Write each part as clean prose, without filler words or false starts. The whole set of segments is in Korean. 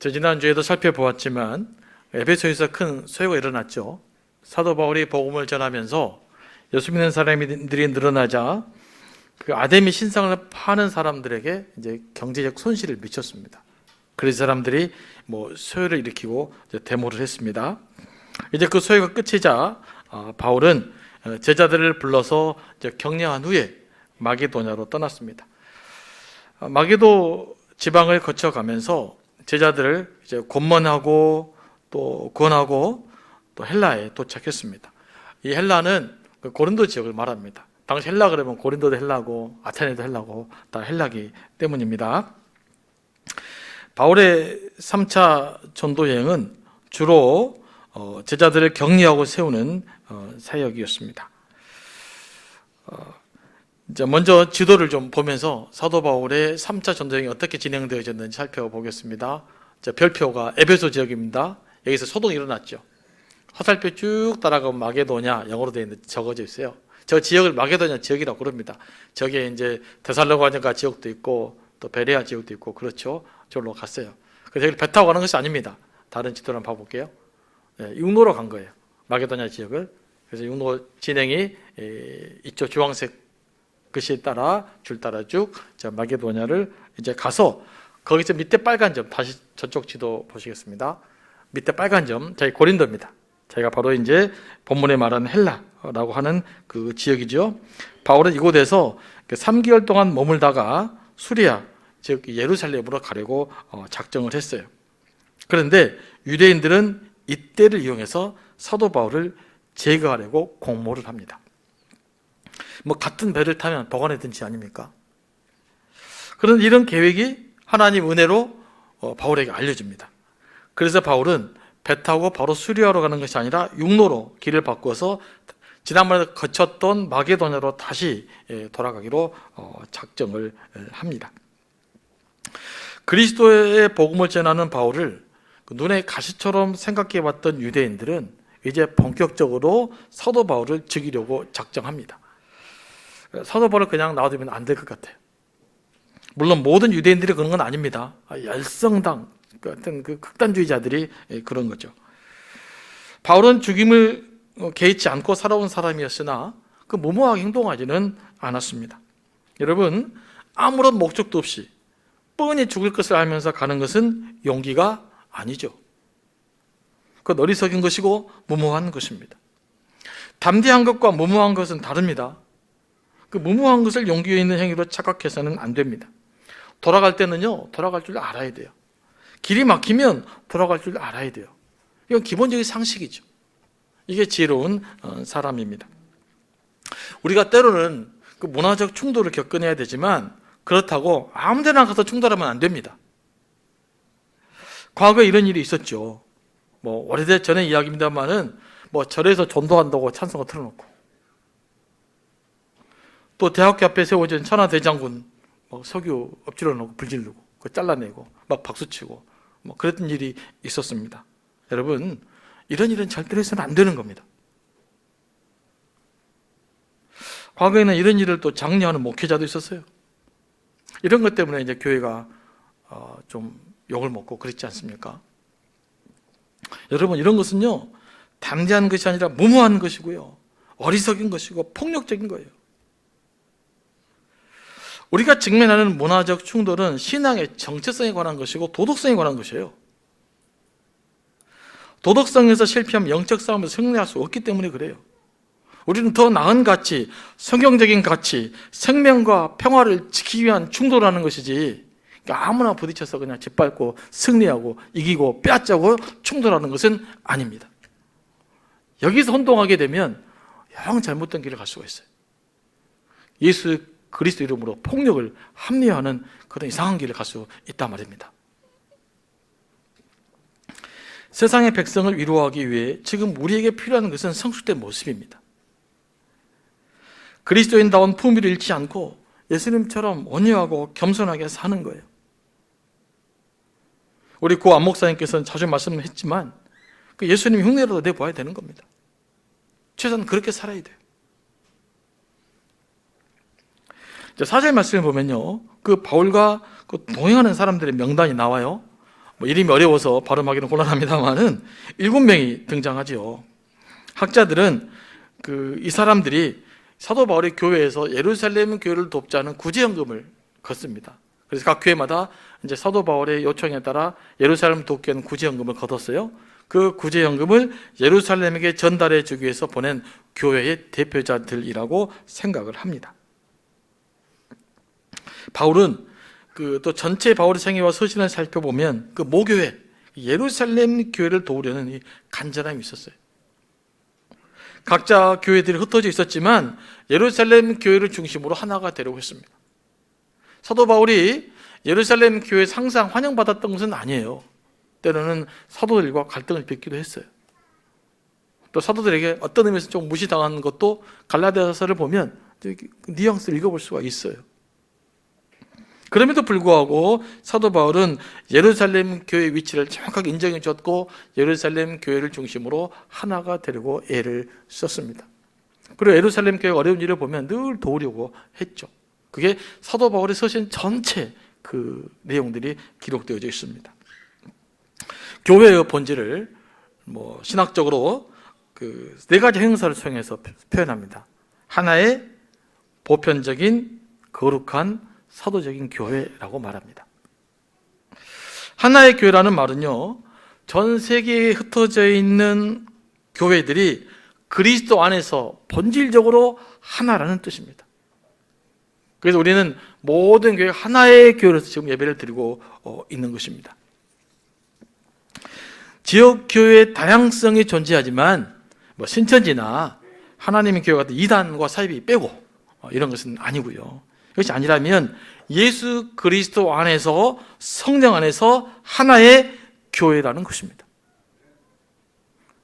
지난주에도 살펴보았지만 에베소에서 큰 소요가 일어났죠. 사도 바울이 복음을 전하면서 예수 믿는 사람들이 늘어나자 그 아데미 신상을 파는 사람들에게 이제 경제적 손실을 미쳤습니다. 그래서 사람들이 소요를 일으키고 데모를 했습니다. 이제 그 소요가 끝이자 바울은 제자들을 불러서 격려한 후에 마게도냐로 떠났습니다. 마게도 지방을 거쳐가면서 제자들을 이제 권면하고 또 권하고 또 헬라에 도착했습니다. 이 헬라는 고린도 지역을 말합니다. 당시 헬라 그러면 고린도도 헬라고 아테네도 헬라고 다 헬라기 때문입니다. 바울의 3차 전도 여행은 주로 제자들을 격려하고 세우는 사역이었습니다. 이제 먼저 지도를 좀 보면서 사도 바울의 3차 전도 여행이 어떻게 진행되어졌는지 살펴보겠습니다. 별표가 에베소 지역입니다. 여기서 소동이 일어났죠. 화살표 쭉 따라가면 마게도냐, 영어로 되어 있는 적어져 있어요. 저 지역을 마게도냐 지역이라고 부릅니다. 저게 이제 데살로니가 지역도 있고 또 베레아 지역도 있고 그렇죠. 저기로 갔어요. 그래서 여기 배 타고 가는 것이 아닙니다. 다른 지도를 한번 봐볼게요. 육로로 간 거예요. 마게도냐 지역을. 그래서 육로 진행이 이쪽 주황색 글씨에 따라 줄 따라 쭉 마게도냐를 이제 가서 거기서 밑에 빨간 점, 다시 저쪽 지도 보시겠습니다. 밑에 빨간 점, 저희 고린도입니다. 저희가 바로 이제 본문에 말하는 헬라라고 하는 그 지역이죠. 바울은 이곳에서 3개월 동안 머물다가 수리아, 즉 예루살렘으로 가려고 작정을 했어요. 그런데 유대인들은 이때를 이용해서 사도 바울을 제거하려고 공모를 합니다. 같은 배를 타면 보관해든지 아닙니까? 그런데 이런 계획이 하나님 은혜로 바울에게 알려집니다. 그래서 바울은 배 타고 바로 수리아로 가는 것이 아니라 육로로 길을 바꿔서 지난번에 거쳤던 마게도냐로 다시 돌아가기로 작정을 합니다. 그리스도의 복음을 전하는 바울을 눈에 가시처럼 생각해봤던 유대인들은 이제 본격적으로 사도 바울을 죽이려고 작정합니다. 사도 바울을 그냥 놔두면 안 될 것 같아요. 물론 모든 유대인들이 그런 건 아닙니다. 열성당 같은 그 극단주의자들이 그런 거죠. 바울은 죽임을 개의치 않고 살아온 사람이었으나 그 무모하게 행동하지는 않았습니다. 여러분, 아무런 목적도 없이 뻔히 죽을 것을 알면서 가는 것은 용기가 아니죠. 그건 어리석은 것이고 무모한 것입니다. 담대한 것과 무모한 것은 다릅니다. 그 무모한 것을 용기 있는 행위로 착각해서는 안 됩니다. 돌아갈 때는요, 돌아갈 줄 알아야 돼요. 길이 막히면 돌아갈 줄 알아야 돼요. 이건 기본적인 상식이죠. 이게 지혜로운 사람입니다. 우리가 때로는 그 문화적 충돌을 겪어내야 되지만 그렇다고 아무 데나 가서 충돌하면 안 됩니다. 과거에 이런 일이 있었죠. 오래전 전의 이야기입니다만은 절에서 전도한다고 찬송가 틀어놓고 또 대학교 앞에 세워진 천하대장군 석유 엎질러 놓고 불질르고 그거 잘라내고 막 박수치고 그랬던 일이 있었습니다. 여러분, 이런 일은 절대로 해서는 안 되는 겁니다. 과거에는 이런 일을 또 장려하는 목회자도 있었어요. 이런 것 때문에 이제 교회가 좀 욕을 먹고 그랬지 않습니까? 여러분, 이런 것은요, 담대한 것이 아니라 무모한 것이고요, 어리석은 것이고 폭력적인 거예요. 우리가 직면하는 문화적 충돌은 신앙의 정체성에 관한 것이고 도덕성에 관한 것이에요. 도덕성에서 실패하면 영적 싸움에서 승리할 수 없기 때문에 그래요. 우리는 더 나은 가치, 성경적인 가치, 생명과 평화를 지키기 위한 충돌하는 것이지, 아무나 부딪혀서 그냥 짓밟고 승리하고 이기고 빼앗자고 충돌하는 것은 아닙니다. 여기서 혼동하게 되면 영 잘못된 길을 갈 수가 있어요. 예수 그리스도 이름으로 폭력을 합리화하는 그런 이상한 길을 갈 수 있단 말입니다. 세상의 백성을 위로하기 위해 지금 우리에게 필요한 것은 성숙된 모습입니다. 그리스도인다운 품위를 잃지 않고 예수님처럼 온유하고 겸손하게 사는 거예요. 우리 고 안 목사님께서는 자주 말씀을 했지만 그 예수님 흉내라도 내보아야 되는 겁니다. 최소한 그렇게 살아야 돼요. 4절 말씀을 보면요, 그 바울과 그 동행하는 사람들의 명단이 나와요. 이름이 어려워서 발음하기는 곤란합니다만은 7명이 등장하지요. 학자들은 이 사람들이 사도 바울의 교회에서 예루살렘 교회를 돕자는 구제연금을 걷습니다. 그래서 각 교회마다 이제 사도 바울의 요청에 따라 예루살렘 돕기 위한 구제연금을 걷었어요. 그 구제연금을 예루살렘에게 전달해 주기 위해서 보낸 교회의 대표자들이라고 생각을 합니다. 바울은 또 전체 바울의 생애와 서신을 살펴보면 그 모교회 예루살렘 교회를 도우려는 이 간절함이 있었어요. 각자 교회들이 흩어져 있었지만 예루살렘 교회를 중심으로 하나가 되려고 했습니다. 사도 바울이 예루살렘 교회에 항상 환영받았던 것은 아니에요. 때로는 사도들과 갈등을 빚기도 했어요. 또 사도들에게 어떤 의미에서 좀 무시당한 것도 갈라디아서를 보면 뉘앙스를 읽어볼 수가 있어요. 그럼에도 불구하고 사도 바울은 예루살렘 교회의 위치를 정확하게 인정해 줬고 예루살렘 교회를 중심으로 하나가 되려고 애를 썼습니다. 그리고 예루살렘 교회가 어려운 일을 보면 늘 도우려고 했죠. 그게 사도 바울의 서신 전체 그 내용들이 기록되어져 있습니다. 교회의 본질을 신학적으로 그 4가지 행사를 통해서 표현합니다. 하나의 보편적인 거룩한 사도적인 교회라고 말합니다. 하나의 교회라는 말은요, 전 세계에 흩어져 있는 교회들이 그리스도 안에서 본질적으로 하나라는 뜻입니다. 그래서 우리는 모든 교회 하나의 교회로서 지금 예배를 드리고 있는 것입니다. 지역 교회의 다양성이 존재하지만 신천지나 하나님의 교회 같은 이단과 사이비 빼고 이런 것은 아니고요. 그것이 아니라면 예수 그리스도 안에서 성령 안에서 하나의 교회라는 것입니다.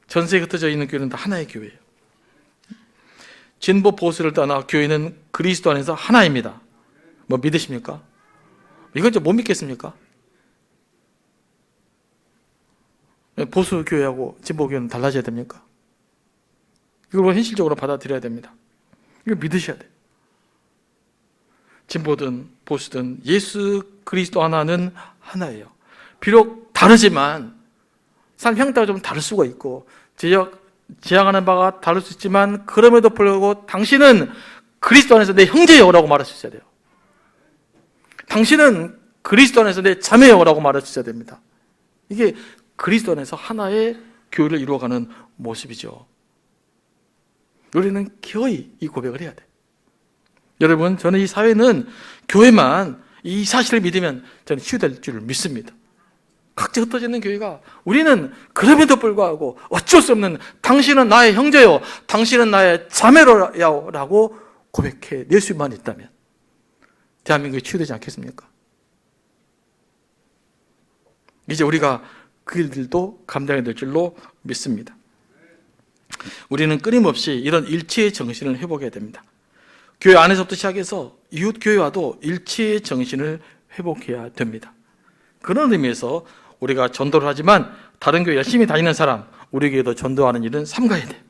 전 세계에 흩어져 있는 교회는 다 하나의 교회예요. 진보 보수를 떠나 교회는 그리스도 안에서 하나입니다. 믿으십니까? 이건 좀 못 믿겠습니까? 보수 교회하고 진보 교회는 달라져야 됩니까? 이걸 현실적으로 받아들여야 됩니다. 이거 믿으셔야 돼요. 진보든 보수든 예수 그리스도 하나는 하나예요. 비록 다르지만 삶 형태가 좀 다를 수가 있고 지향하는 바가 다를 수 있지만 그럼에도 불구하고 당신은 그리스도 안에서 내 형제요 라고 말할 수 있어야 돼요. 당신은 그리스도 안에서 내 자매요 라고 말할 수 있어야 됩니다. 이게 그리스도 안에서 하나의 교회를 이루어가는 모습이죠. 우리는 기어이 이 고백을 해야 돼요. 여러분, 저는 이 사회는 교회만 이 사실을 믿으면 저는 치유될 줄을 믿습니다. 각자 흩어져 있는 교회가 우리는 그럼에도 불구하고 어쩔 수 없는 당신은 나의 형제요, 당신은 나의 자매로요 라고 고백해 낼 수만 있다면 대한민국이 치유되지 않겠습니까? 이제 우리가 그 일들도 감당해야 될 줄로 믿습니다. 우리는 끊임없이 이런 일치의 정신을 회복해야 됩니다. 교회 안에서부터 시작해서 이웃 교회와도 일치의 정신을 회복해야 됩니다. 그런 의미에서 우리가 전도를 하지만 다른 교회 열심히 다니는 사람, 우리 교회도 전도하는 일은 삼가야 돼요.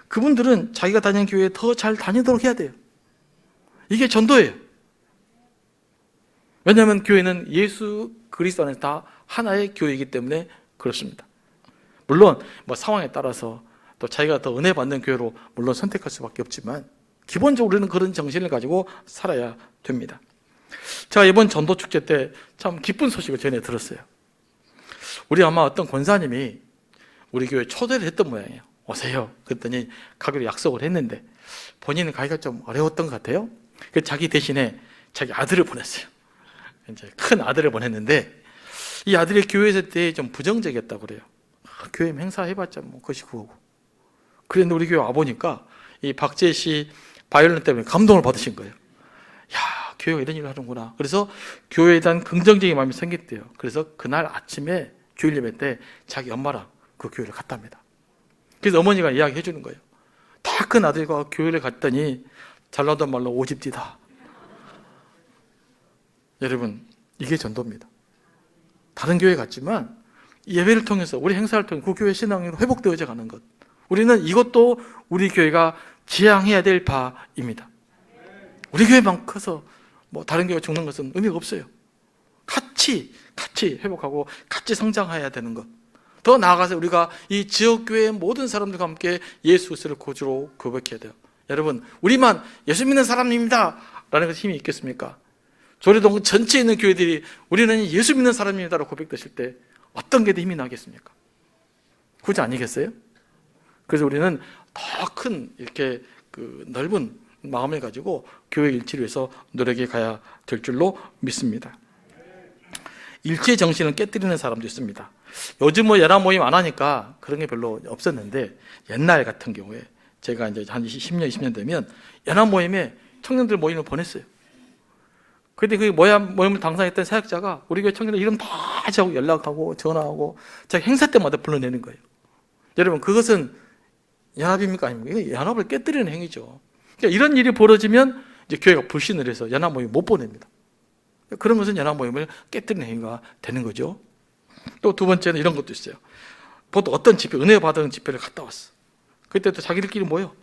그분들은 자기가 다니는 교회에 더 잘 다니도록 해야 돼요. 이게 전도예요. 왜냐하면 교회는 예수 그리스도 안에서 다 하나의 교회이기 때문에 그렇습니다. 물론 상황에 따라서 또 자기가 더 은혜 받는 교회로 물론 선택할 수밖에 없지만 기본적으로 우리는 그런 정신을 가지고 살아야 됩니다. 제가 이번 전도 축제 때 참 기쁜 소식을 전해 들었어요. 우리 아마 어떤 권사님이 우리 교회 초대를 했던 모양이에요. 오세요. 그랬더니 가기로 약속을 했는데 본인은 가기가 좀 어려웠던 것 같아요. 그래서 자기 대신에 자기 아들을 보냈어요. 이제 큰 아들을 보냈는데 이 아들이 교회에서 때 좀 부정적이었다고 그래요. 교회 행사 해봤자 그것이 그거고. 그런데 우리 교회 와보니까 이 박재 씨 바이올린 때문에 감동을 받으신 거예요. 야, 교회가 이런 일을 하는구나. 그래서 교회에 대한 긍정적인 마음이 생겼대요. 그래서 그날 아침에 주일 예배 때 자기 엄마랑 그 교회를 갔답니다. 그래서 어머니가 이야기해 주는 거예요. 다 큰 아들과 교회를 갔더니 잘나던 말로 오집디다. 여러분, 이게 전도입니다. 다른 교회 갔지만 예배를 통해서 우리 행사를 통해 그 교회 신앙이 회복되어져 가는 것. 우리는 이것도 우리 교회가 지향해야 될 바입니다. 우리 교회만 커서 다른 교회가 죽는 것은 의미가 없어요. 같이 회복하고 같이 성장해야 되는 것. 더 나아가서 우리가 이 지역교회의 모든 사람들과 함께 예수 그리스도를 구주로 고백해야 돼요. 여러분, 우리만 예수 믿는 사람입니다 라는 것에 힘이 있겠습니까? 조례동 전체에 있는 교회들이 우리는 예수 믿는 사람입니다라고 고백되실 때 어떤 게 더 힘이 나겠습니까? 그렇지 아니겠어요? 그래서 우리는 더 큰 이렇게 그 넓은 마음을 가지고 교회 일치를 위해서 노력해 가야 될 줄로 믿습니다. 일체 정신을 깨뜨리는 사람도 있습니다. 요즘 뭐 연합 모임 안 하니까 그런 게 별로 없었는데, 옛날 같은 경우에 제가 이제 한 10년, 20년 되면 연합 모임에 청년들 모임을 보냈어요. 근데 그 모임을 당사했던 사역자가 우리 교회 청년들 이름 다 하고 연락하고 전화하고 자기 행사 때마다 불러내는 거예요. 여러분, 그것은 연합입니까? 아닙니까? 이게 연합을 깨뜨리는 행위죠. 그러니까 이런 일이 벌어지면 이제 교회가 불신을 해서 연합 모임 못 보냅니다. 그런 것은 연합 모임을 깨뜨리는 행위가 되는 거죠. 또 두 번째는 이런 것도 있어요. 보통 어떤 집회, 은혜 받은 집회를 갔다 왔어. 그때 또 자기들끼리 모여.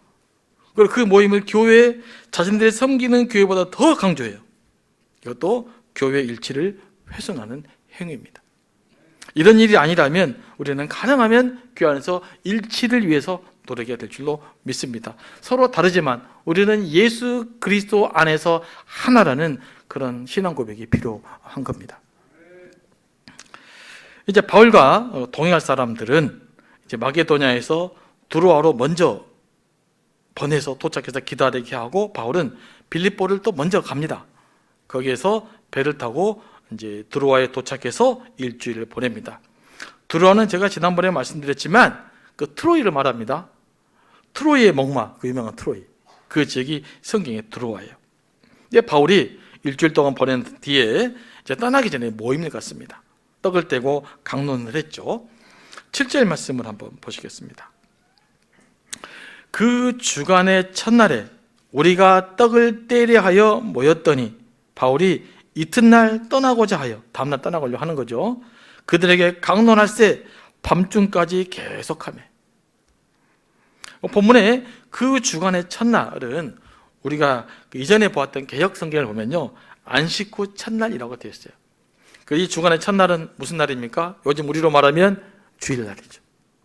그리고 그 모임을 교회에 자신들이 섬기는 교회보다 더 강조해요. 이것도 교회 일치를 훼손하는 행위입니다. 이런 일이 아니라면 우리는 가능하면 교회 안에서 일치를 위해서 노력해야 될 줄로 믿습니다. 서로 다르지만 우리는 예수 그리스도 안에서 하나라는 그런 신앙 고백이 필요한 겁니다. 이제 바울과 동행할 사람들은 이제 마게도냐에서 두로아로 먼저 보내서 도착해서 기다리게 하고, 바울은 빌립보를 또 먼저 갑니다. 거기에서 배를 타고 이제 드로아에 도착해서 일주일을 보냅니다. 드로아는 제가 지난번에 말씀드렸지만 그 트로이를 말합니다. 트로이의 목마, 그 유명한 트로이, 그 지역이 성경에 드로아예요. 이제 바울이 일주일 동안 보낸 뒤에 이제 떠나기 전에 모임을 갖습니다. 떡을 떼고 강론을 했죠. 7절 말씀을 한번 보시겠습니다. 그 주간의 첫날에 우리가 떡을 떼려 하여 모였더니 바울이 이튿날 떠나고자 하여, 다음날 떠나고자 하는 거죠. 그들에게 강론할새 밤중까지 계속하며. 본문에 그 주간의 첫날은 우리가 이전에 보았던 개역 성경을 보면요, 안식 후 첫날이라고 되어 있어요. 이 주간의 첫날은 무슨 날입니까? 요즘 우리로 말하면 주일날이죠.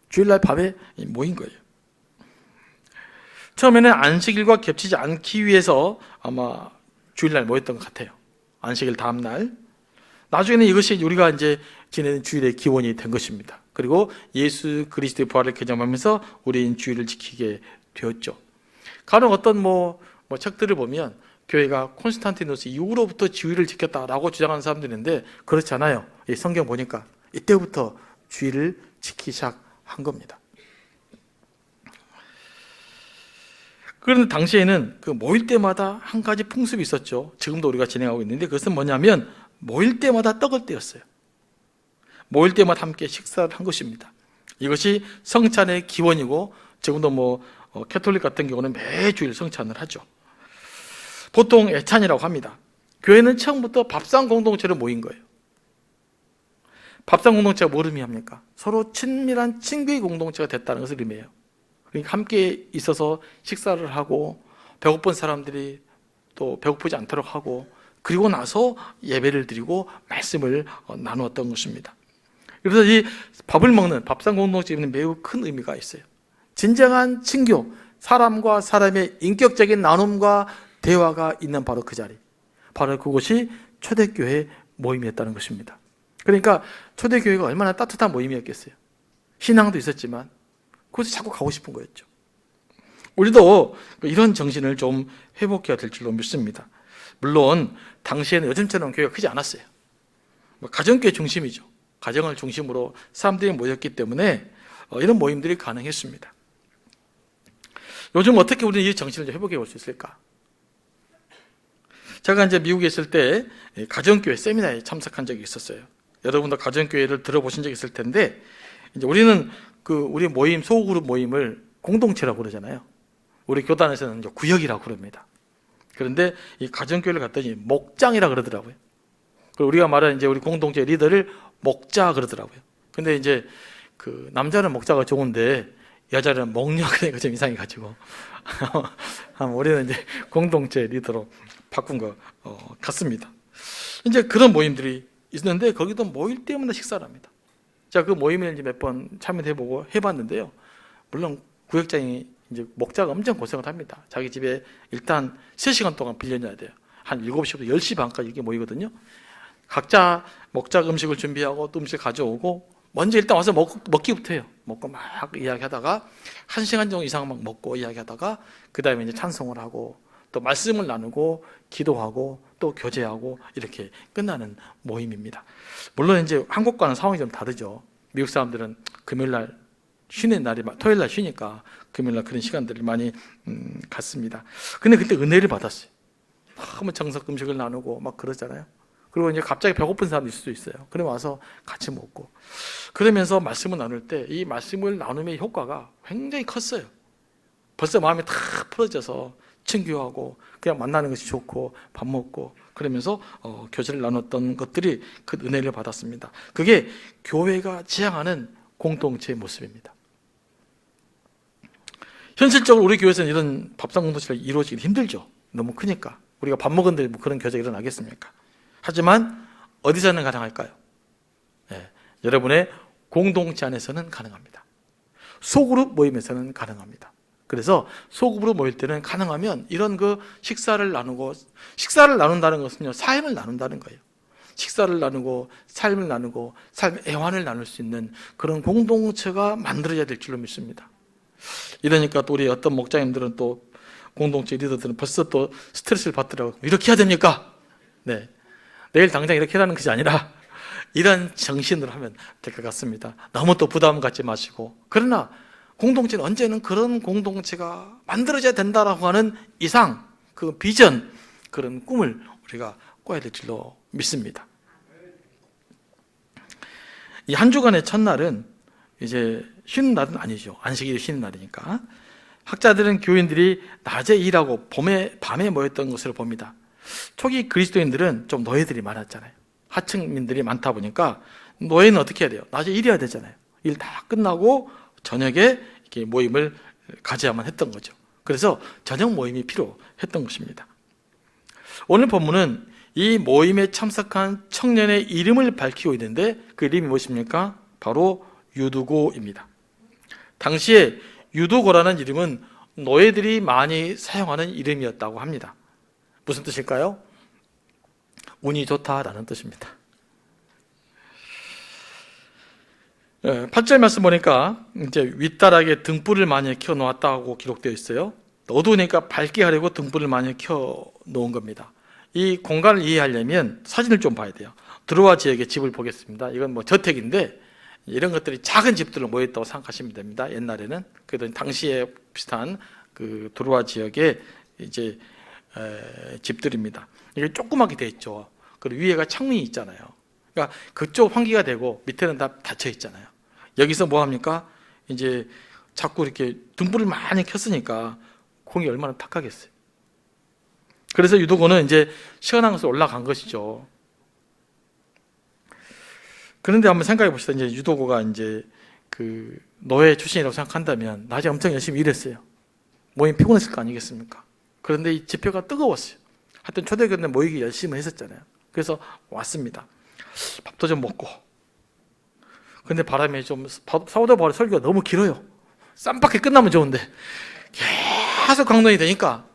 주일날 밤에 모인 거예요. 처음에는 안식일과 겹치지 않기 위해서 아마 주일날 모였던 것 같아요. 안식일 다음 날. 나중에는 이것이 우리가 이제 지내는 주일의 기원이 된 것입니다. 그리고 예수 그리스도의 부활을 개념하면서 우리는 주일을 지키게 되었죠. 간혹 어떤 책들을 보면 교회가 콘스탄티누스 이후로부터 주일을 지켰다라고 주장하는 사람들이 있는데, 그렇지 않아요. 이 성경 보니까 이때부터 주일을 지키기 시작한 겁니다. 그런데 당시에는 그 모일 때마다 한 가지 풍습이 있었죠. 지금도 우리가 진행하고 있는데, 그것은 뭐냐면 모일 때마다 떡을 떼었어요. 모일 때마다 함께 식사를 한 것입니다. 이것이 성찬의 기원이고, 지금도 캐톨릭 같은 경우는 매주일 성찬을 하죠. 보통 애찬이라고 합니다. 교회는 처음부터 밥상 공동체로 모인 거예요. 밥상 공동체가 뭘 의미합니까? 서로 친밀한 친구의 공동체가 됐다는 것을 의미해요. 그러니까 함께 있어서 식사를 하고, 배고픈 사람들이 또 배고프지 않도록 하고, 그리고 나서 예배를 드리고 말씀을 나누었던 것입니다. 그래서 이 밥을 먹는 밥상 공동체에는 매우 큰 의미가 있어요. 진정한 친교, 사람과 사람의 인격적인 나눔과 대화가 있는 바로 그 자리, 바로 그곳이 초대교회 모임이었다는 것입니다. 그러니까 초대교회가 얼마나 따뜻한 모임이었겠어요. 신앙도 있었지만 그곳에 자꾸 가고 싶은 거였죠. 우리도 이런 정신을 좀 회복해야 될 줄로 믿습니다. 물론 당시에는 요즘처럼 교회가 크지 않았어요. 가정교회 중심이죠. 가정을 중심으로 사람들이 모였기 때문에 이런 모임들이 가능했습니다. 요즘 어떻게 우리는 이 정신을 좀 회복해 볼 수 있을까? 제가 이제 미국에 있을 때 가정교회 세미나에 참석한 적이 있었어요. 여러분도 가정교회를 들어보신 적이 있을 텐데, 이제 우리는 우리 모임, 소그룹 모임을 공동체라고 그러잖아요. 우리 교단에서는 이제 구역이라고 그럽니다. 그런데 이 가정교회를 갔더니 목장이라고 그러더라고요. 그리고 우리가 말하는 이제 우리 공동체 리더를 목자 그러더라고요. 근데 이제 남자는 목자가 좋은데 여자는 목녀 그러니까 좀 이상해가지고 우리는 이제 공동체 리더로 바꾼 것 같습니다. 이제 그런 모임들이 있는데 거기도 모일 때마다 식사를 합니다. 자, 그 모임에 이제 몇 번 참여해보고 해봤는데요. 물론 구역장이 이제 목자가 엄청 고생을 합니다. 자기 집에 일단 3시간 동안 빌려놔야 돼요. 한 7시부터 10시 반까지 이렇게 모이거든요. 각자 목자 음식을 준비하고 또 음식 가져오고 먼저 일단 와서 먹기부터 해요. 먹고 막 이야기하다가 1시간 정도 이상 막 먹고 이야기하다가 그 다음에 이제 찬송을 하고 또 말씀을 나누고 기도하고 또 교제하고 이렇게 끝나는 모임입니다. 물론 이제 한국과는 상황이 좀 다르죠. 미국 사람들은 금요일날 쉬는 날이 토요일날 쉬니까 금요일날 그런 시간들을 많이 갖습니다. 근데 그때 은혜를 받았어요. 너무 정석 음식을 나누고 막 그러잖아요. 그리고 이제 갑자기 배고픈 사람도 있을 수도 있어요. 그럼 와서 같이 먹고 그러면서 말씀을 나눌 때 이 말씀을 나눔의 효과가 굉장히 컸어요. 벌써 마음이 다 풀어져서 친교하고 그냥 만나는 것이 좋고 밥 먹고 그러면서 교제를 나눴던 것들이 그 은혜를 받았습니다. 그게 교회가 지향하는 공동체의 모습입니다. 현실적으로 우리 교회에서는 이런 밥상 공동체가 이루어지기 힘들죠. 너무 크니까. 우리가 밥 먹은데 뭐 그런 교제가 일어나겠습니까? 하지만 어디서는 가능할까요? 네, 여러분의 공동체 안에서는 가능합니다. 소그룹 모임에서는 가능합니다. 그래서 소그룹으로 모일 때는 가능하면 이런 그 식사를 나눈다는 것은요, 삶을 나눈다는 거예요. 식사를 나누고 삶을 나누고 삶의 애환을 나눌 수 있는 그런 공동체가 만들어져야 될 줄로 믿습니다. 이러니까 또 우리 어떤 목장님들은 또 공동체 리더들은 벌써 또 스트레스를 받더라고요. 이렇게 해야 됩니까? 네. 내일 당장 이렇게 하라는 것이 아니라 이런 정신으로 하면 될 것 같습니다. 너무 또 부담 갖지 마시고. 그러나 공동체는 언제는 그런 공동체가 만들어져야 된다라고 하는 이상, 그 비전, 그런 꿈을 우리가 꿔야 될 줄로 믿습니다. 이 한 주간의 첫날은 이제 쉬는 날은 아니죠. 안식일이 쉬는 날이니까. 학자들은 교인들이 낮에 일하고 밤에 모였던 것으로 봅니다. 초기 그리스도인들은 좀 노예들이 많았잖아요. 하층민들이 많다 보니까 노예는 어떻게 해야 돼요? 낮에 일해야 되잖아요. 일 다 끝나고 저녁에 이렇게 모임을 가져야만 했던 거죠. 그래서 저녁 모임이 필요했던 것입니다. 오늘 본문은 이 모임에 참석한 청년의 이름을 밝히고 있는데 그 이름이 무엇입니까? 바로 유두고입니다. 당시에 유두고라는 이름은 노예들이 많이 사용하는 이름이었다고 합니다. 무슨 뜻일까요? 운이 좋다라는 뜻입니다. 8절 말씀 보니까 이제 윗다락에 등불을 많이 켜 놓았다고 기록되어 있어요. 어두우니까 밝게 하려고 등불을 많이 켜 놓은 겁니다. 이 공간을 이해하려면 사진을 좀 봐야 돼요. 드로아 지역의 집을 보겠습니다. 이건 뭐 저택인데 이런 것들이 작은 집들로 모였다고 생각하시면 됩니다. 옛날에는. 그래도 당시에 비슷한 그 드로아 지역의 이제 집들입니다. 이게 조그맣게 돼 있죠. 그리고 위에가 창문이 있잖아요. 그러니까 그쪽 환기가 되고 밑에는 다 닫혀 있잖아요. 여기서 뭐 합니까? 이제 자꾸 이렇게 등불을 많이 켰으니까 공이 얼마나 탁하겠어요. 그래서 유도고는 이제 시원한 곳에 올라간 것이죠. 그런데 한번 생각해 봅시다. 이제 유도고가 이제 그 노예 출신이라고 생각한다면 낮에 엄청 열심히 일했어요. 모임 피곤했을 거 아니겠습니까? 그런데 이 지표가 뜨거웠어요. 하여튼 초대교회 모이기 열심히 했었잖아요. 그래서 왔습니다. 밥도 좀 먹고. 근데 바람이 좀 사도 바울 설교가 너무 길어요. 쌈박해 끝나면 좋은데 계속 강론이 되니까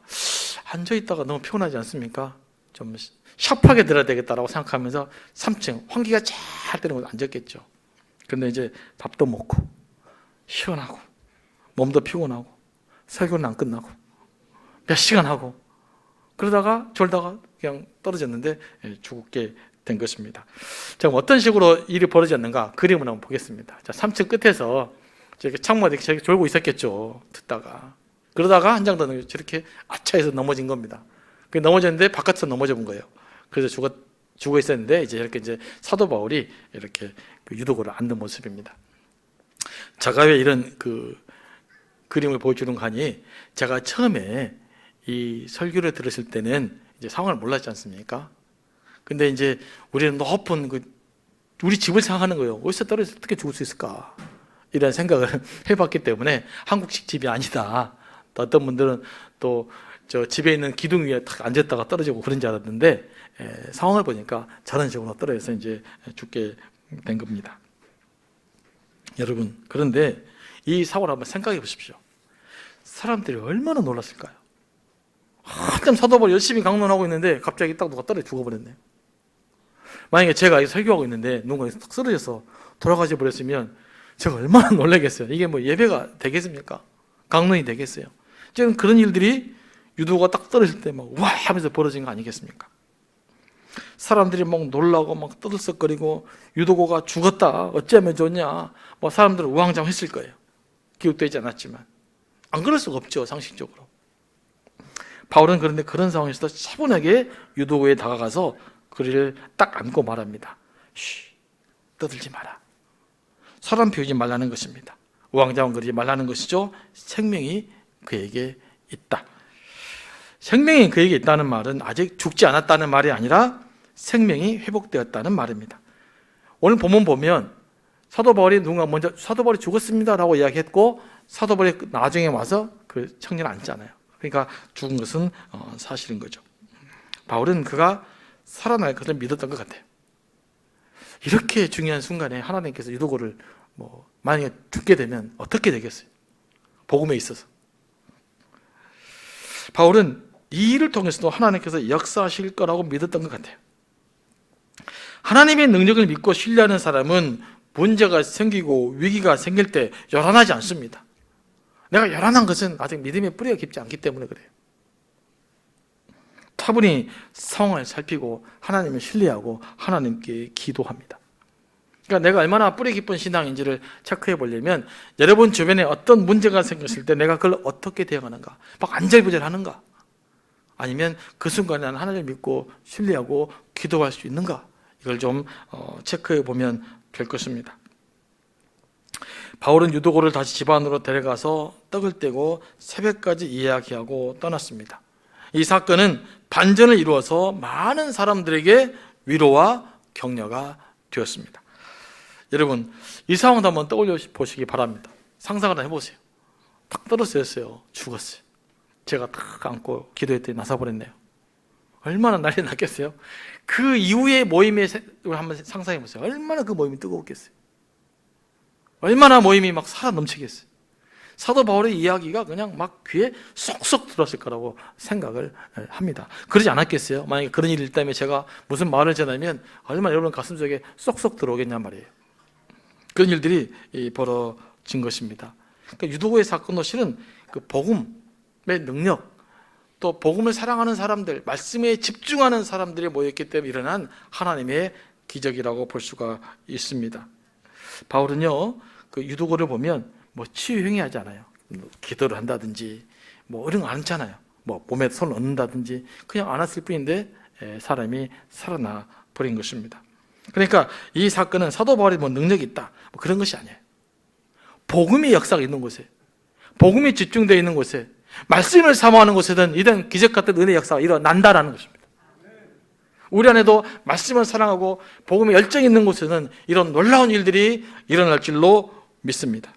앉아있다가 너무 피곤하지 않습니까? 좀 샤프하게 들어야 되겠다라고 생각하면서 3층 환기가 잘 되는 곳에 앉았겠죠. 근데 이제 밥도 먹고 시원하고 몸도 피곤하고 설교는 안 끝나고 몇 시간 하고 그러다가 졸다가 그냥 떨어졌는데 죽게 된 것입니다. 자, 어떤 식으로 일이 벌어졌는가 그림을 한번 보겠습니다. 자, 3층 끝에서 저렇게 창문에 이렇게 졸고 있었겠죠. 듣다가 그러다가 한 장 더 저렇게 아차해서 넘어진 겁니다. 그 넘어졌는데 바깥에서 넘어져 본 거예요. 그래서 죽어 있었는데 이렇게 사도 바울이 이렇게 그 유도고를 앉는 모습입니다. 제가 왜 이런 그 그림을 보여주는 거니? 제가 처음에 이 설교를 들었을 때는 이제 상황을 몰랐지 않습니까? 근데 이제 우리는 높은 우리 집을 생각하는 거예요. 어디서 떨어져서 어떻게 죽을 수 있을까? 이런 생각을 해봤기 때문에 한국식 집이 아니다. 또 어떤 분들은 또 저 집에 있는 기둥 위에 탁 앉았다가 떨어지고 그런 줄 알았는데 상황을 보니까 저런 식으로 떨어져서 이제 죽게 된 겁니다. 여러분, 그런데 이 사고를 한번 생각해 보십시오. 사람들이 얼마나 놀랐을까요? 한참 사도 바울이 열심히 강론하고 있는데 갑자기 딱 누가 떨어져 죽어버렸네요. 만약에 제가 설교하고 있는데 누군가 딱 쓰러져서 돌아가셔 버렸으면 제가 얼마나 놀라겠어요. 이게 뭐 예배가 되겠습니까? 강론이 되겠어요? 지금 그런 일들이 유도가 딱 떨어질 때 막 와 하면서 벌어진 거 아니겠습니까? 사람들이 막 놀라고 막 떠들썩거리고 유도고가 죽었다 어찌하면 좋냐, 뭐 사람들은 우왕좌왕했을 거예요. 기록되지 않았지만 안 그럴 수가 없죠, 상식적으로. 바울은 그런데 그런 상황에서도 차분하게 유도고에 다가가서 그를 딱 안고 말합니다. 쉬, 떠들지 마라. 사람 피우지 말라는 것입니다. 우왕좌왕거리지 말라는 것이죠. 생명이 그에게 있다. 생명이 그에게 있다는 말은 아직 죽지 않았다는 말이 아니라 생명이 회복되었다는 말입니다. 오늘 본문 보면 사도 바울이 누군가 먼저 사도 바울이 죽었습니다라고 이야기했고 사도 바울이 나중에 와서 그 청년을 안잖아요. 그러니까 죽은 것은 사실인 거죠. 바울은 그가 살아날 것을 믿었던 것 같아요. 이렇게 중요한 순간에 하나님께서 유도고를 만약에 죽게 되면 어떻게 되겠어요? 복음에 있어서. 바울은 이 일을 통해서도 하나님께서 역사하실 거라고 믿었던 것 같아요. 하나님의 능력을 믿고 신뢰하는 사람은 문제가 생기고 위기가 생길 때 요란하지 않습니다. 내가 요란한 것은 아직 믿음의 뿌리가 깊지 않기 때문에 그래요. 차분히 상황을 살피고 하나님을 신뢰하고 하나님께 기도합니다. 그러니까 내가 얼마나 뿌리 깊은 신앙인지를 체크해 보려면 여러분 주변에 어떤 문제가 생겼을 때 내가 그걸 어떻게 대응하는가, 막 안절부절하는가, 아니면 그 순간에 나는 하나님을 믿고 신뢰하고 기도할 수 있는가, 이걸 좀 체크해 보면 될 것입니다. 바울은 유도고를 다시 집 안으로 데려가서 떡을 떼고 새벽까지 이야기하고 떠났습니다. 이 사건은 반전을 이루어서 많은 사람들에게 위로와 격려가 되었습니다. 여러분, 이 상황도 한번 떠올려 보시기 바랍니다. 상상을 해보세요. 탁 떨어졌어요. 죽었어요. 제가 탁 안고 기도했더니 나서버렸네요. 얼마나 난리 났겠어요? 그 이후의 모임에 한번 상상해 보세요. 얼마나 그 모임이 뜨거웠겠어요? 얼마나 모임이 막 살아 넘치겠어요? 사도 바울의 이야기가 그냥 막 귀에 쏙쏙 들었을 거라고 생각을 합니다. 그러지 않았겠어요? 만약에 그런 일이 있다면 제가 무슨 말을 전하면 얼마나 여러분 가슴속에 쏙쏙 들어오겠냔 말이에요. 그런 일들이 벌어진 것입니다. 그러니까 유도고의 사건도 실은 그 복음의 능력, 또 복음을 사랑하는 사람들, 말씀에 집중하는 사람들이 모였기 때문에 일어난 하나님의 기적이라고 볼 수가 있습니다. 바울은요, 그 유도고를 보면 치유행위 하지 않아요. 기도를 한다든지 이런 거 안 하잖아요. 몸에 손을 얹는다든지 그냥 안았을 뿐인데 사람이 살아나 버린 것입니다. 그러니까 이 사건은 사도 바울이 능력이 있다 그런 것이 아니에요. 복음의 역사가 있는 곳에, 복음이 집중되어 있는 곳에, 말씀을 사모하는 곳에는 이런 기적 같은 은혜 역사가 일어난다라는 것입니다. 우리 안에도 말씀을 사랑하고 복음에 열정이 있는 곳에는 이런 놀라운 일들이 일어날 줄로 믿습니다.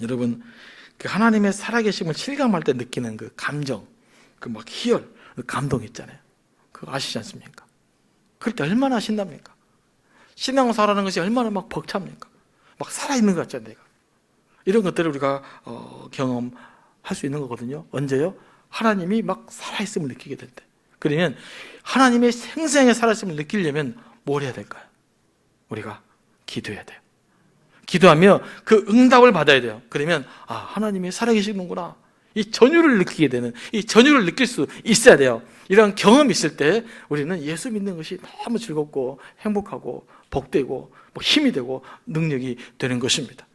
여러분, 그 하나님의 살아계심을 실감할 때 느끼는 그 감정, 그 희열, 그 감동 있잖아요. 그거 아시지 않습니까? 그럴 때 얼마나 신납니까? 신앙생활하는 것이 얼마나 벅찹니까? 살아있는 것 같잖아요. 내가. 이런 것들을 우리가 경험할 수 있는 거거든요. 언제요? 하나님이 살아있음을 느끼게 될 때. 그러면 하나님의 생생하게 살아있음을 느끼려면 뭘 해야 될까요? 우리가 기도해야 돼요. 기도하며 그 응답을 받아야 돼요. 그러면 하나님이 살아계시는구나, 이 전율을 느끼게 되는, 이 전율을 느낄 수 있어야 돼요. 이런 경험이 있을 때 우리는 예수 믿는 것이 너무 즐겁고 행복하고 복되고 힘이 되고 능력이 되는 것입니다.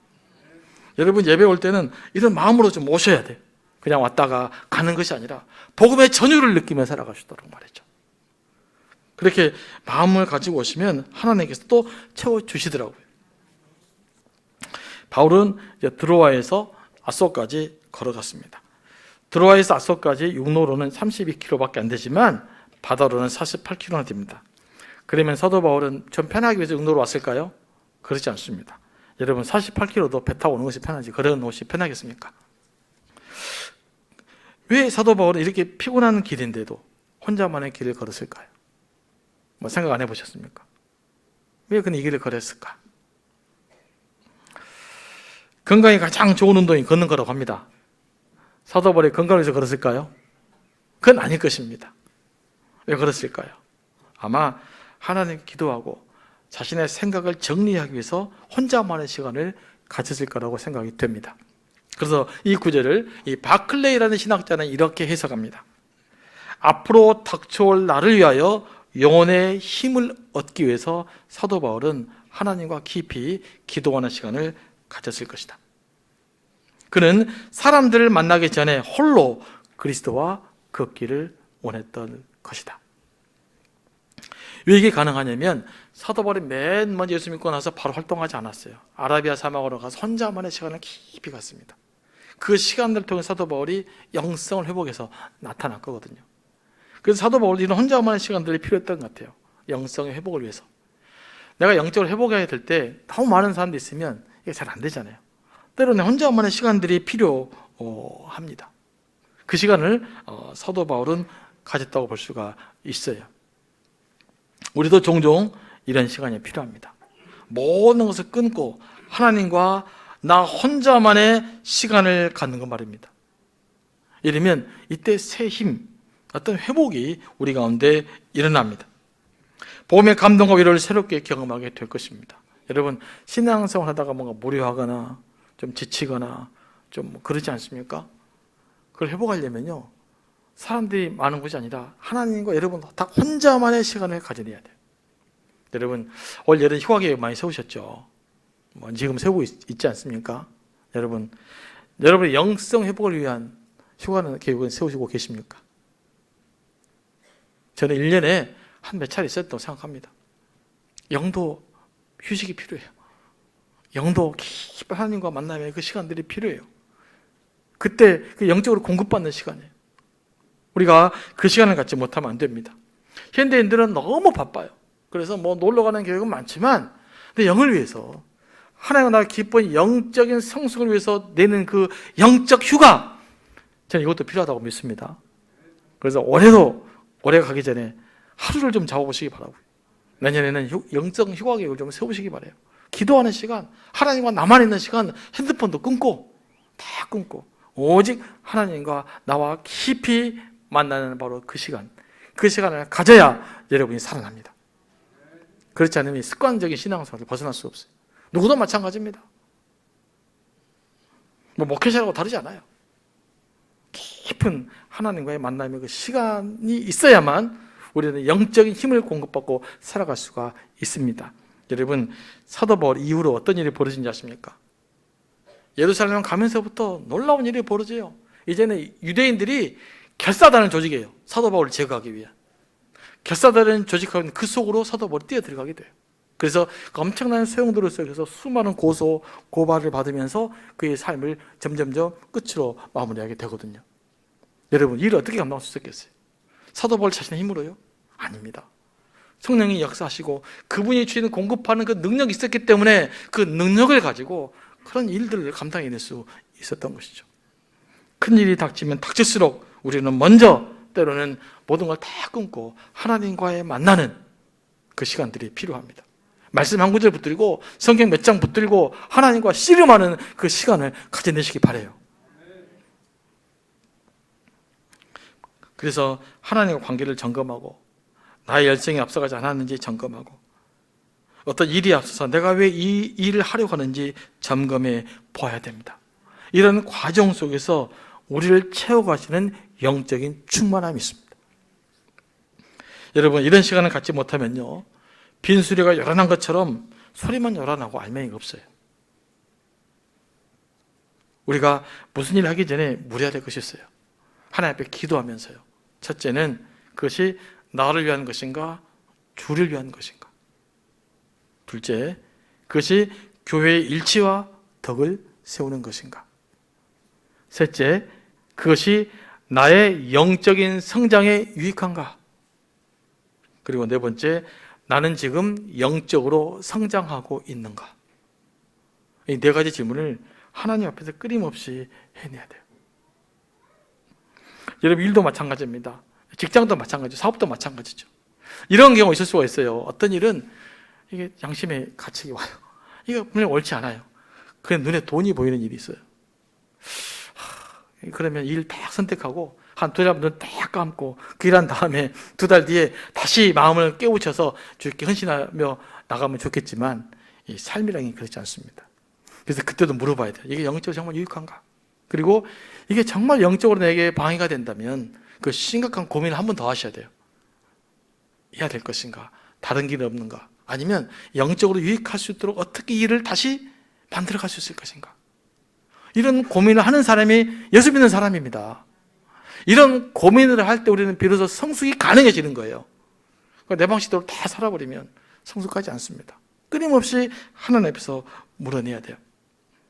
여러분, 예배 올 때는 이런 마음으로 좀 오셔야 돼요. 그냥 왔다가 가는 것이 아니라 복음의 전율을 느끼며 살아가시도록 말이죠. 그렇게 마음을 가지고 오시면 하나님께서 또 채워주시더라고요. 바울은 드로아에서 아소까지 걸어갔습니다. 드로아에서 아소까지 육로로는 32km밖에 안 되지만 바다로는 48km나 됩니다. 그러면 사도 바울은 좀 편하기 위해서 육로로 왔을까요? 그렇지 않습니다. 여러분, 48km도 배 타고 오는 것이 편하지 걸어오는 것이 편하겠습니까? 왜 사도 바울은 이렇게 피곤한 길인데도 혼자만의 길을 걸었을까요? 뭐 생각 안 해보셨습니까? 왜 그는 이 길을 걸었을까? 건강에 가장 좋은 운동이 걷는 거라고 합니다. 사도 바울이 건강을 위해서 걸었을까요? 그건 아닐 것입니다. 왜 걸었을까요? 아마 하나님께 기도하고 자신의 생각을 정리하기 위해서 혼자만의 시간을 가졌을 거라고 생각이 됩니다. 그래서 이 구절을 이 바클레이라는 신학자는 이렇게 해석합니다. 앞으로 닥쳐올 나를 위하여 영혼의 힘을 얻기 위해서 사도 바울은 하나님과 깊이 기도하는 시간을 가졌을 것이다. 그는 사람들을 만나기 전에 홀로 그리스도와 걷기를 원했던 것이다. 왜 이게 가능하냐면 사도 바울이 맨 먼저 예수 믿고 나서 바로 활동하지 않았어요. 아라비아 사막으로 가서 혼자만의 시간을 깊이 갔습니다. 그 시간들을 통해 사도 바울이 영성을 회복해서 나타날 거거든요. 그래서 사도 바울이 이런 혼자만의 시간들이 필요했던 것 같아요. 영성의 회복을 위해서. 내가 영적으로 회복해야 될 때 너무 많은 사람들이 있으면 이게 잘 안 되잖아요. 때로는 혼자만의 시간들이 필요합니다. 그 시간을 사도 바울은 가졌다고 볼 수가 있어요. 우리도 종종 이런 시간이 필요합니다. 모든 것을 끊고 하나님과 나 혼자만의 시간을 갖는 것 말입니다. 이러면 이때 새 힘, 어떤 회복이 우리 가운데 일어납니다. 복음의 감동과 위로를 새롭게 경험하게 될 것입니다. 여러분, 신앙생활 하다가 뭔가 무료하거나 좀 지치거나 좀 그러지 않습니까? 그걸 회복하려면요, 사람들이 많은 곳이 아니라 하나님과 여러분 다 혼자만의 시간을 가져내야 돼요. 여러분, 올 여름 휴가 계획 많이 세우셨죠? 지금 세우고 있지 않습니까? 여러분의 영성 회복을 위한 휴가는 계획은 세우시고 계십니까? 저는 1년에 한 몇 차례 있었다고 생각합니다. 영도 휴식이 필요해요. 영도 깊은 하나님과 만남의 그 시간들이 필요해요. 그때 그 영적으로 공급받는 시간이에요. 우리가 그 시간을 갖지 못하면 안 됩니다. 현대인들은 너무 바빠요. 그래서 뭐 놀러 가는 계획은 많지만 내 영을 위해서 하나님과 나의 기쁜 영적인 성숙을 위해서 내는 그 영적 휴가, 저는 이것도 필요하다고 믿습니다. 그래서 올해가 가기 전에 하루를 좀 잡아보시기 바라고요. 내년에는 영적 휴가 계획을 좀 세우시기 바라요. 기도하는 시간, 하나님과 나만 있는 시간, 핸드폰도 끊고 다 끊고 오직 하나님과 나와 깊이 만나는 바로 그 시간을 가져야 여러분이 살아납니다. 그렇지 않으면 습관적인 신앙생활을 벗어날 수 없어요. 누구도 마찬가지입니다. 목회자라고 다르지 않아요. 깊은 하나님과의 만남의 그 시간이 있어야만 우리는 영적인 힘을 공급받고 살아갈 수가 있습니다. 여러분, 사도 바울 이후로 어떤 일이 벌어진지 아십니까? 예루살렘 가면서부터 놀라운 일이 벌어져요. 이제는 유대인들이 결사단을 조직해요. 사도 바울을 제거하기 위한. 결사단을 조직하면 그 속으로 사도 바울이 뛰어들어가게 돼요. 그래서 엄청난 소용돌이 속에서 수많은 고소, 고발을 받으면서 그의 삶을 점점점 끝으로 마무리하게 되거든요. 여러분, 이를 어떻게 감당할 수 있었겠어요? 사도 바울 자신의 힘으로요? 아닙니다. 성령이 역사하시고 그분이 주시는 공급하는 그 능력이 있었기 때문에 그 능력을 가지고 그런 일들을 감당해낼 수 있었던 것이죠. 큰 일이 닥치면 닥칠수록 우리는 먼저 때로는 모든 걸 다 끊고 하나님과의 만나는 그 시간들이 필요합니다. 말씀 한 구절 붙들고 성경 몇 장 붙들고 하나님과 씨름하는 그 시간을 가져내시기 바라요. 그래서 하나님과 관계를 점검하고 나의 열정이 앞서가지 않았는지 점검하고 어떤 일이 앞서서 내가 왜 이 일을 하려고 하는지 점검해 보아야 됩니다. 이런 과정 속에서 우리를 채워가시는 영적인 충만함이 있습니다. 여러분, 이런 시간을 갖지 못하면요, 빈 수레가 요란한 것처럼 소리만 요란하고 알맹이가 없어요. 우리가 무슨 일을 하기 전에 물어야 될 것이 있어요. 하나님 앞에 기도하면서요. 첫째는 그것이 나를 위한 것인가, 주를 위한 것인가. 둘째, 그것이 교회의 일치와 덕을 세우는 것인가. 셋째, 그것이 나의 영적인 성장에 유익한가. 그리고 네 번째, 나는 지금 영적으로 성장하고 있는가. 이 네 가지 질문을 하나님 앞에서 끊임없이 해내야 돼요. 여러분 일도 마찬가지입니다. 직장도 마찬가지죠. 사업도 마찬가지죠. 이런 경우가 있을 수가 있어요. 어떤 일은 이게 양심의 가책이 와요. 이거 분명히 옳지 않아요. 그냥 눈에 돈이 보이는 일이 있어요. 그러면 일 딱 선택하고 한 두 달 눈 딱 감고 그 일한 다음에 두 달 뒤에 다시 마음을 깨우쳐서 주께 헌신하며 나가면 좋겠지만 이 삶이라는 게 그렇지 않습니다. 그래서 그때도 물어봐야 돼요. 이게 영적으로 정말 유익한가? 그리고 이게 정말 영적으로 내게 방해가 된다면 그 심각한 고민을 한 번 더 하셔야 돼요. 해야 될 것인가? 다른 길이 없는가? 아니면 영적으로 유익할 수 있도록 어떻게 일을 다시 만들어갈 수 있을 것인가? 이런 고민을 하는 사람이 예수 믿는 사람입니다. 이런 고민을 할 때 우리는 비로소 성숙이 가능해지는 거예요. 내 방식대로 다 살아버리면 성숙하지 않습니다. 끊임없이 하나님 앞에서 물어내야 돼요.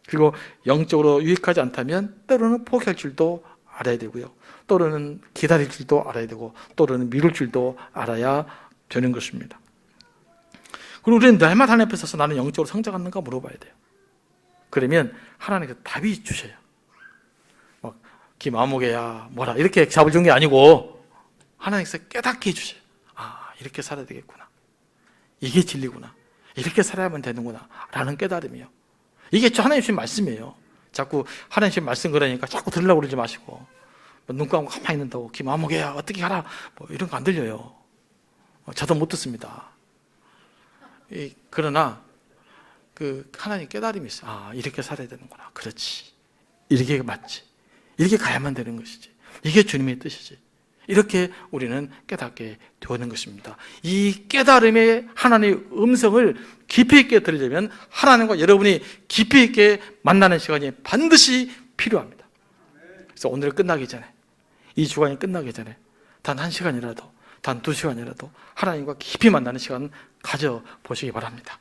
그리고 영적으로 유익하지 않다면 때로는 포기할 줄도 알아야 되고요. 때로는 기다릴 줄도 알아야 되고 때로는 미룰 줄도 알아야 되는 것입니다. 그리고 우리는 날마다 하나님 앞에 서서 나는 영적으로 성장하는가 물어봐야 돼요. 그러면 하나님께서 답이 주셔요. 막 김아무개야 뭐라 이렇게 잡을 주는 게 아니고 하나님께서 깨닫게 해주셔요. 아, 이렇게 살아야 되겠구나. 이게 진리구나. 이렇게 살아야만 되는구나 라는 깨달음이요. 이게 하나님 주신 말씀이에요. 자꾸 하나님 주신 말씀 그러니까 자꾸 들으려고 그러지 마시고 눈 감고 가만히 있는다고 김아무개야 어떻게 가라 뭐 이런 거 안 들려요. 저도 못 듣습니다. 그러나 그 하나님 깨달음이 있어요. 아, 이렇게 살아야 되는구나. 그렇지. 이렇게 맞지. 이렇게 가야만 되는 것이지. 이게 주님의 뜻이지. 이렇게 우리는 깨닫게 되는 것입니다. 이 깨달음의 하나님의 음성을 깊이 있게 들으려면 하나님과 여러분이 깊이 있게 만나는 시간이 반드시 필요합니다. 그래서 오늘 끝나기 전에, 이 주간이 끝나기 전에 단 1시간이라도, 단 2시간이라도 하나님과 깊이 만나는 시간 가져보시기 바랍니다.